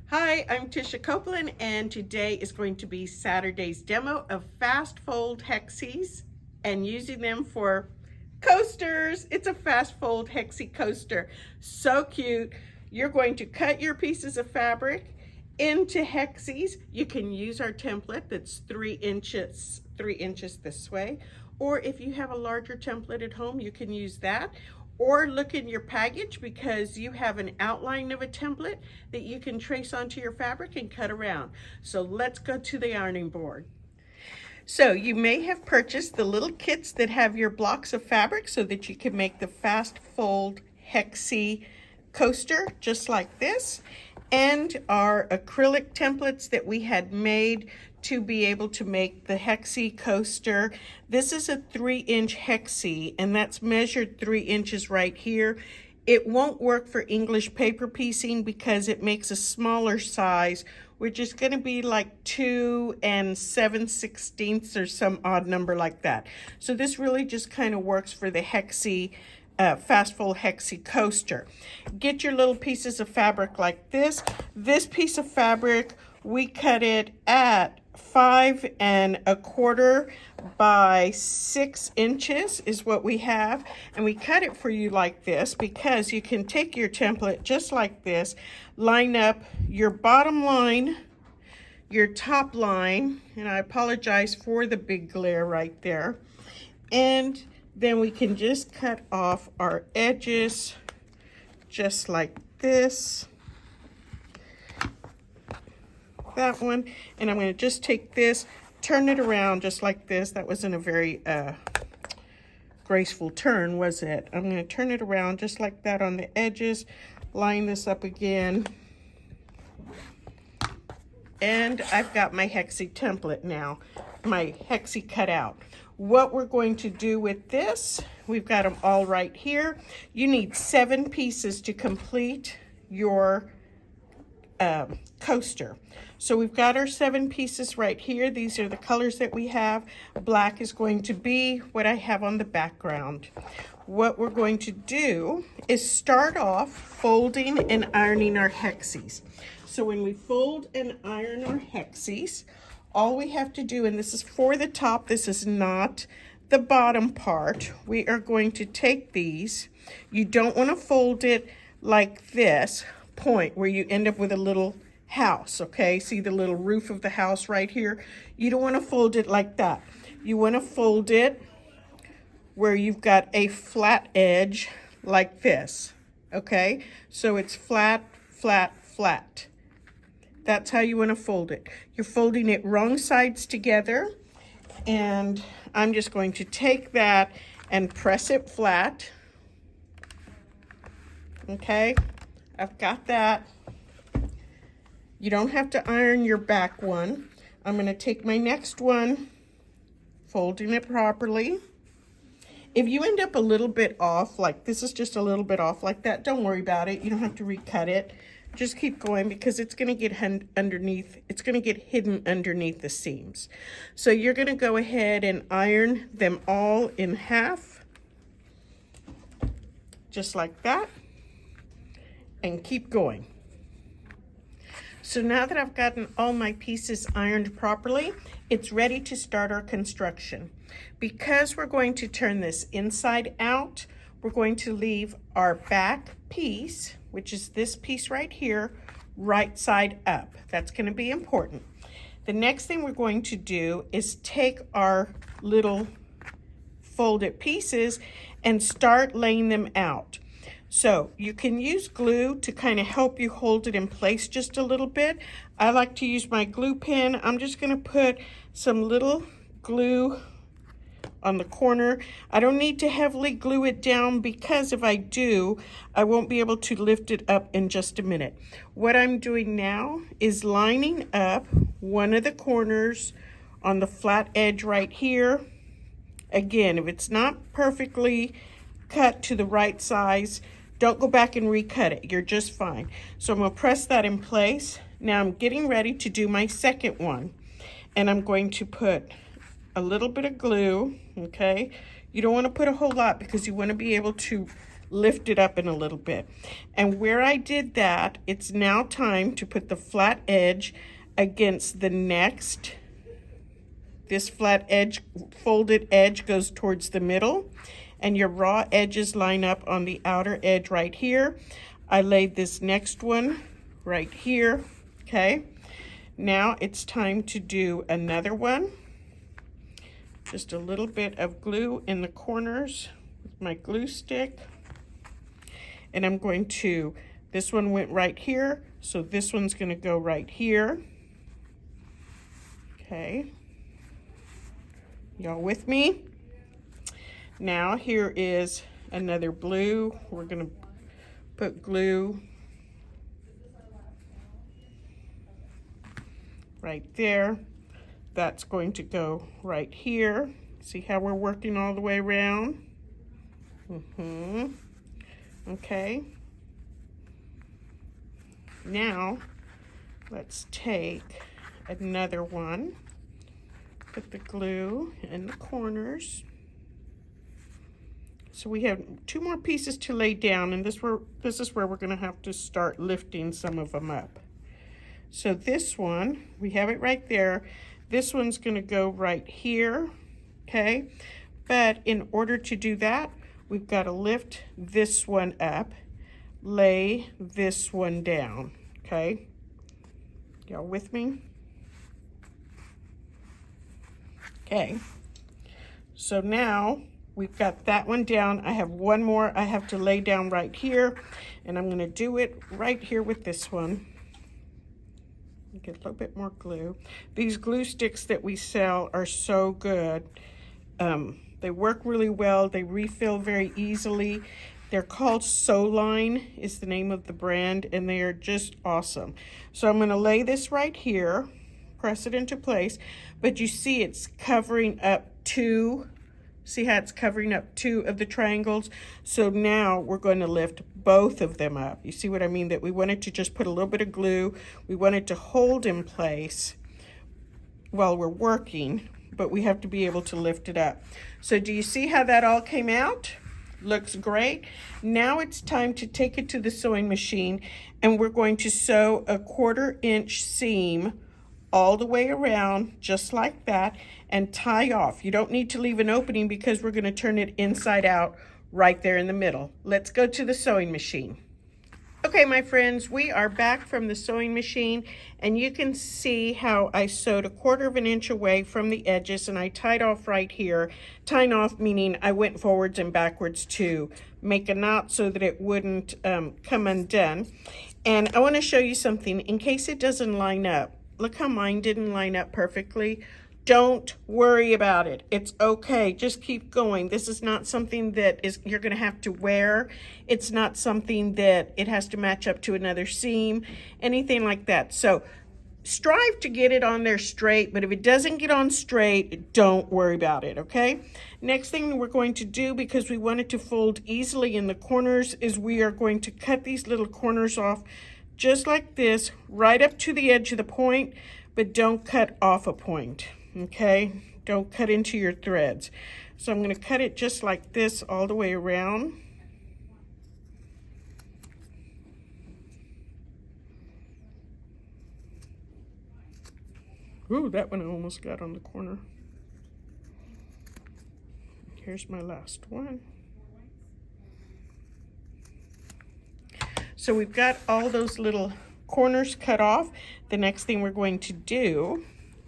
Hi, I'm Tisha Copeland, and today is going to be Saturday's demo of fast fold Hexis and using them for coasters. It's a fast fold Hexi coaster. So cute. You're going to cut your pieces of fabric into Hexis. You can use our template that's 3 inches this way, or if you have a larger template at home, you can use that. Or look in your package because you have an outline of a template that you can trace onto your fabric and cut around. So let's go to the ironing board. So you may have purchased the little kits that have your blocks of fabric so that you can make the fast fold Hexi coaster just like this, and our acrylic templates that we had made to be able to make the Hexi coaster. This is a 3-inch Hexi, and that's measured 3 inches right here. It won't work for English paper piecing because it makes a smaller size, which is going to be like 2 7/16 or some odd number like that. So this really just kind of works for the Hexi fast fold Hexi coaster. Get your little pieces of fabric like this. This piece of fabric, we cut it at 5 1/4 by 6 inches is what we have, and we cut it for you like this because you can take your template just like this, line up your bottom line, your top line, and I apologize for the big glare right there, and then we can just cut off our edges just like this. That one, and I'm going to just take this, turn it around just like this. That wasn't a very graceful turn, was it? I'm going to turn it around just like that on the edges, line this up again, and I've got my Hexi template now, my Hexi cut out. What we're going to do with this, we've got them all right here. You need 7 pieces to complete your coaster. So we've got our 7 pieces right here. These are the colors that we have. Black is going to be what I have on the background. What we're going to do is start off folding and ironing our Hexis. So when we fold and iron our Hexis, all we have to do, and this is for the top, this is not the bottom part, we are going to take these. You don't want to fold it like this point where you end up with a little house, okay? See the little roof of the house right here? You don't want to fold it like that. You want to fold it where you've got a flat edge like this, okay? So it's flat, flat, flat. That's how you want to fold it. You're folding it wrong sides together, and I'm just going to take that and press it flat. Okay, I've got that. You don't have to iron your back one. I'm going to take my next one, folding it properly. If you end up a little bit off, like this is just a little bit off like that, don't worry about it. You don't have to recut it. Just keep going because it's going to get underneath, it's going to get hidden underneath the seams. So you're going to go ahead and iron them all in half, just like that, and keep going. So now that I've gotten all my pieces ironed properly, it's ready to start our construction. Because we're going to turn this inside out, we're going to leave our back piece, which is this piece right here, right side up. That's going to be important. The next thing we're going to do is take our little folded pieces and start laying them out. So you can use glue to kind of help you hold it in place just a little bit. I like to use my glue pen. I'm just going to put some little glue on the corner. I don't need to heavily glue it down because if I do, I won't be able to lift it up in just a minute. What I'm doing now is lining up one of the corners on the flat edge right here. Again, if it's not perfectly cut to the right size, don't go back and recut it. You're just fine. So I'm going to press that in place. Now I'm getting ready to do my second one, and I'm going to put a little bit of glue, okay? You don't want to put a whole lot because you want to be able to lift it up in a little bit. And where I did that, it's now time to put the flat edge against the next. This flat edge, folded edge goes towards the middle, and your raw edges line up on the outer edge right here. I laid this next one right here, okay? Now it's time to do another one. Just a little bit of glue in the corners with my glue stick. And I'm going to, this one went right here, so this one's gonna go right here. Okay. Y'all with me? Now here is another blue. We're gonna put glue right there. That's going to go right here. See how we're working all the way around? Okay. Now let's take another one. Put the glue in the corners. So we have 2 more pieces to lay down, and this is where we're going to have to start lifting some of them up. So this one, we have it right there. This one's going to go right here, okay? But in order to do that, we've got to lift this one up, lay this one down, okay? Y'all with me? Okay, so now we've got that one down. I have one more I have to lay down right here, and I'm going to do it right here with this one. Get a little bit more glue. These glue sticks that we sell are so good. They work really well. They refill very easily. They're called Soline is the name of the brand, and they are just awesome. So I'm going to lay this right here, press it into place, but you see it's covering up 2. See how it's covering up 2 of the triangles? So now we're going to lift both of them up. You see what I mean? That we wanted to just put a little bit of glue. We wanted to hold in place while we're working, but we have to be able to lift it up. So do you see how that all came out? Looks great. Now it's time to take it to the sewing machine, and we're going to sew a 1/4 inch seam all the way around, just like that, and tie off. You don't need to leave an opening because we're going to turn it inside out right there in the middle. Let's go to the sewing machine. Okay, my friends, we are back from the sewing machine, and you can see how I sewed a 1/4 inch away from the edges, and I tied off right here. Tying off meaning I went forwards and backwards to make a knot so that it wouldn't come undone. And I want to show you something in case it doesn't line up. Look how mine didn't line up perfectly. Don't worry about it. It's okay. Just keep going. This is not something that you're going to have to wear. It's not something that it has to match up to another seam, anything like that. So strive to get it on there straight, but if it doesn't get on straight, don't worry about it, okay? Next thing we're going to do, because we want it to fold easily in the corners, is we are going to cut these little corners off just like this, right up to the edge of the point, but don't cut off a point, okay? Don't cut into your threads. So I'm going to cut it just like this all the way around. Ooh, that one I almost got on the corner. Here's my last one. So we've got all those little corners cut off. The next thing we're going to do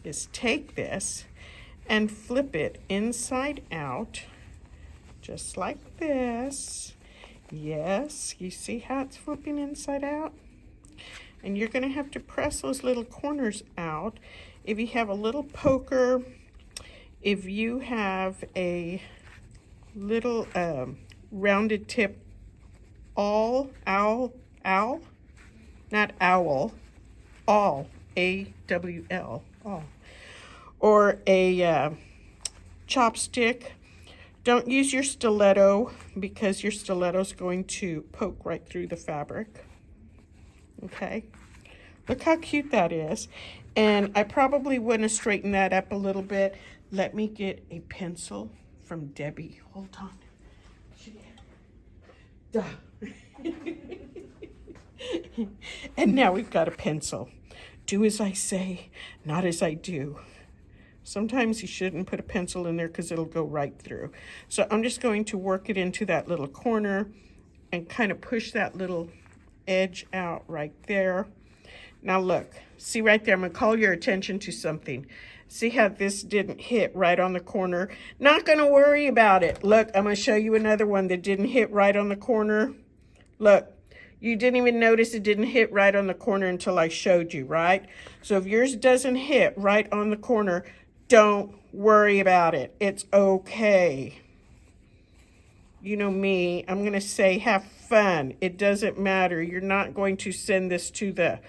is take this and flip it inside out, just like this. Yes, you see how it's flipping inside out? And you're going to have to press those little corners out. If you have a little poker, if you have a little rounded tip awl, not owl, awl, A-W-L, awl, or a chopstick. Don't use your stiletto because your stiletto is going to poke right through the fabric. Okay, look how cute that is. And I probably want to straighten that up a little bit. Let me get a pencil from Debbie. Hold on. Duh. And now we've got a pencil. Do as I say, not as I do. Sometimes you shouldn't put a pencil in there because it'll go right through. So I'm just going to work it into that little corner and kind of push that little edge out right there. Now look, see right there, I'm gonna call your attention to something. See how this didn't hit right on the corner? Not gonna worry about it. Look, I'm gonna show you another one that didn't hit right on the corner. Look, you didn't even notice it didn't hit right on the corner until I showed you, right? So if yours doesn't hit right on the corner, don't worry about it. It's okay. You know me, I'm gonna say have fun. It doesn't matter. You're not going to send this to the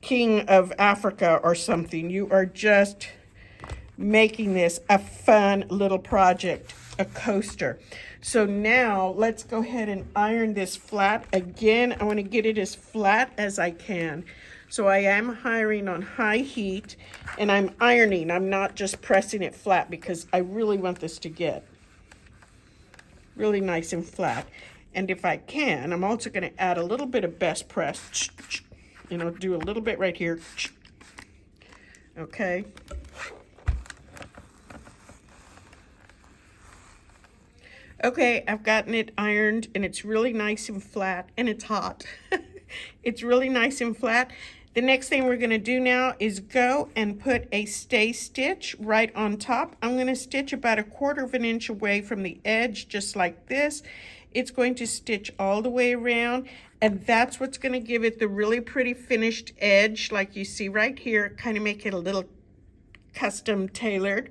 King of Africa or something. You are just making this a fun little project, a coaster. So now let's go ahead and iron this flat. Again, I want to get it as flat as I can. So I am ironing on high heat and I'm ironing. I'm not just pressing it flat because I really want this to get really nice and flat. And if I can, I'm also going to add a little bit of best press. You know, do a little bit right here. Okay. Okay, I've gotten it ironed and it's really nice and flat and it's hot. It's really nice and flat. The next thing we're going to do now is go and put a stay stitch right on top. I'm going to stitch about 1/4 of an inch away from the edge, just like this. It's going to stitch all the way around, and that's what's going to give it the really pretty finished edge like you see right here, kind of make it a little custom tailored.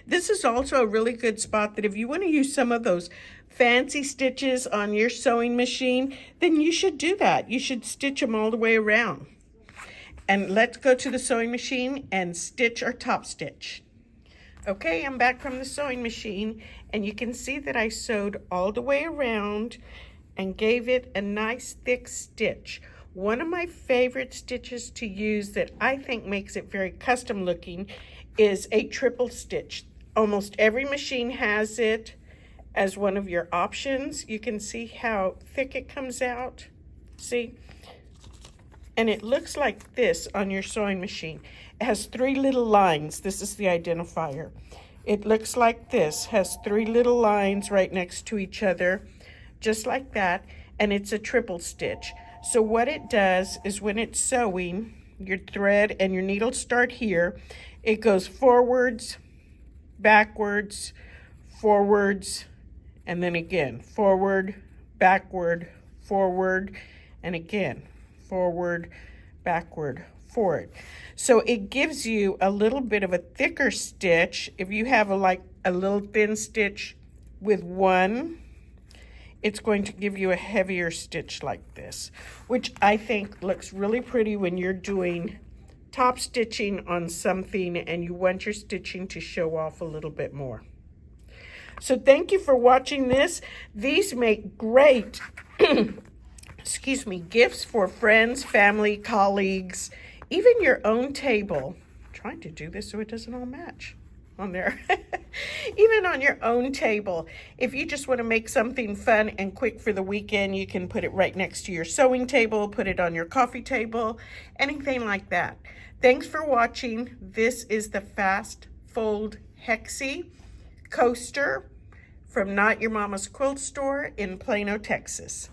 This is also a really good spot that if you want to use some of those fancy stitches on your sewing machine, then you should do that. You should stitch them all the way around. And let's go to the sewing machine and stitch our top stitch. Okay, I'm back from the sewing machine and you can see that I sewed all the way around and gave it a nice thick stitch. One of my favorite stitches to use that I think makes it very custom looking is a triple stitch. Almost every machine has it as one of your options. You can see how thick it comes out. See? And it looks like this on your sewing machine. It has 3 little lines. This is the identifier. It looks like this, has 3 little lines right next to each other, just like that, and it's a triple stitch. So what it does is when it's sewing, your thread and your needle start here, it goes forwards, backwards, forwards, and then again, forward, backward, forward, and again, forward, backward, forward. So it gives you a little bit of a thicker stitch. If you have like a little thin stitch with one, it's going to give you a heavier stitch like this, which I think looks really pretty when you're doing top stitching on something and you want your stitching to show off a little bit more. So thank you for watching this. These make great excuse me, gifts for friends, family, colleagues, even your own table. I'm trying to do this so it doesn't all match on there. Even on your own table. If you just want to make something fun and quick for the weekend, you can put it right next to your sewing table, put it on your coffee table, anything like that. Thanks for watching. This is the Fast Fold Hexi coaster from Not Your Mama's Quilt Store in Plano, Texas.